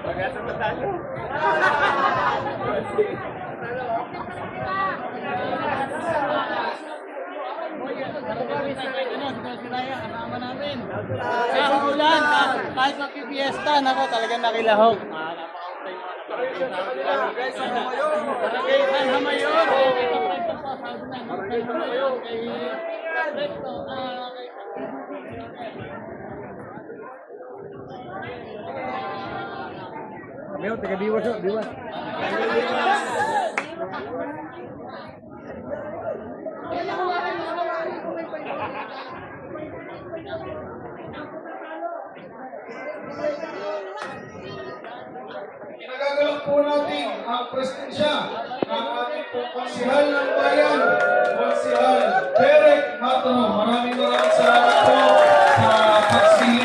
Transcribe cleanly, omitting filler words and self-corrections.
Pagkasa matalo. Kasama namin. Sa ulan, kahit magpipiesta, nako talagang nakilahok. Napaka-utay San Hamayon. Kami yung taga-biwas yun, biwas. Ginagagalak po natin ang presensya ng ating konsihal ng bayan, Konsihal Derek Matono. Maraming salamat po sa pagsiya.